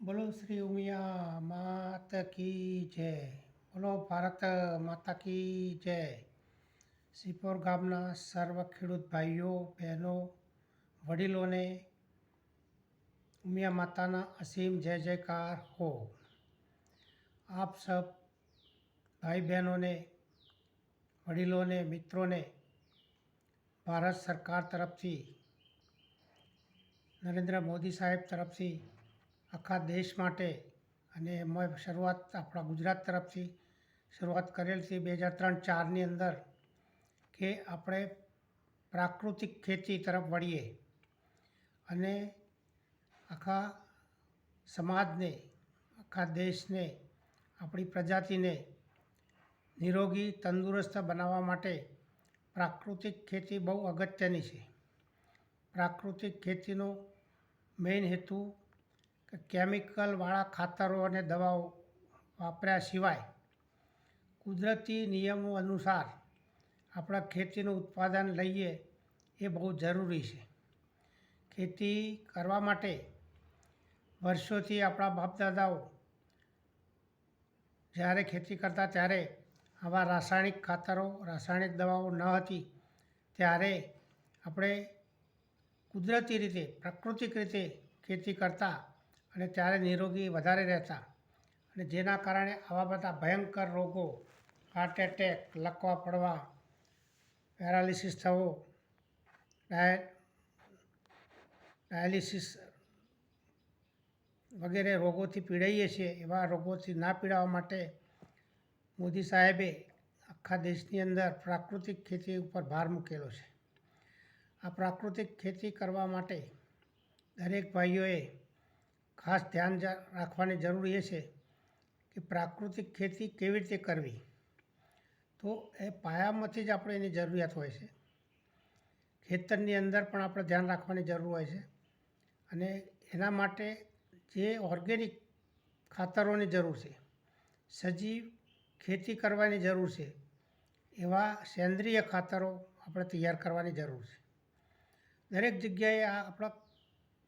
બોલો શ્રી ઉમિયા માતા કી જય. બોલો ભારત માતા કી જય. સિપોર ગામના સર્વ ખેડૂત ભાઈઓ બહેનો વડીલોને ઉમિયા માતાના અસીમ જય જયકાર હો. આપ સબ ભાઈ બહેનોને વડીલોને મિત્રોને ભારત સરકાર તરફથી નરેન્દ્ર મોદી સાહેબ તરફથી આખા દેશ માટે અને એમાં શરૂઆત આપણા ગુજરાત તરફથી શરૂઆત કરેલ છે 2003-04ની અંદર કે આપણે પ્રાકૃતિક ખેતી તરફ વળીએ અને આખા સમાજને આખા દેશને આપણી પ્રજાતિને નિરોગી તંદુરસ્ત બનાવવા માટે પ્રાકૃતિક ખેતી બહુ અગત્યની છે. પ્રાકૃતિક ખેતીનો મેઇન હેતુ કે કેમિકલવાળા ખાતરો અને દવાઓ વાપર્યા સિવાય કુદરતી નિયમો અનુસાર આપણા ખેતીનું ઉત્પાદન લઈએ એ બહુ જરૂરી છે. ખેતી કરવા માટે વર્ષોથી આપણા બાપદાદાઓ જ્યારે ખેતી કરતા ત્યારે આવા રાસાયણિક ખાતરો રાસાયણિક દવાઓ ન હતી. ત્યારે આપણે કુદરતી રીતે પ્રાકૃતિક રીતે ખેતી કરતા અને ત્યારે નિરોગી વધારે રહેતા અને જેના કારણે આવા બધા ભયંકર રોગો હાર્ટ એટેક, લકવા પડવા, પેરાલિસિસ થવો, ડાયાલિસિસ વગેરે રોગોથી પીડાઈએ છીએ. એવા રોગોથી ના પીડાવા માટે મોદી સાહેબે આખા દેશની અંદર પ્રાકૃતિક ખેતી ઉપર ભાર મૂકેલો છે. આ પ્રાકૃતિક ખેતી કરવા માટે દરેક ભાઈઓએ ખાસ ધ્યાન રાખવાની જરૂર એ છે કે પ્રાકૃતિક ખેતી કેવી રીતે કરવી. તો એ પાયામાંથી જ આપણે એની જરૂરિયાત હોય છે. ખેતરની અંદર પણ આપણે ધ્યાન રાખવાની જરૂર હોય છે અને એના માટે જે ઓર્ગેનિક ખાતરોની જરૂર છે, સજીવ ખેતી કરવાની જરૂર છે, એવા સેન્દ્રિય ખાતરો આપણે તૈયાર કરવાની જરૂર છે. દરેક જગ્યાએ આ આપણા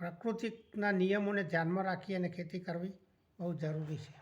પ્રાકૃતિકના નિયમોને ધ્યાનમાં રાખી અને ખેતી કરવી બહુ જરૂરી છે.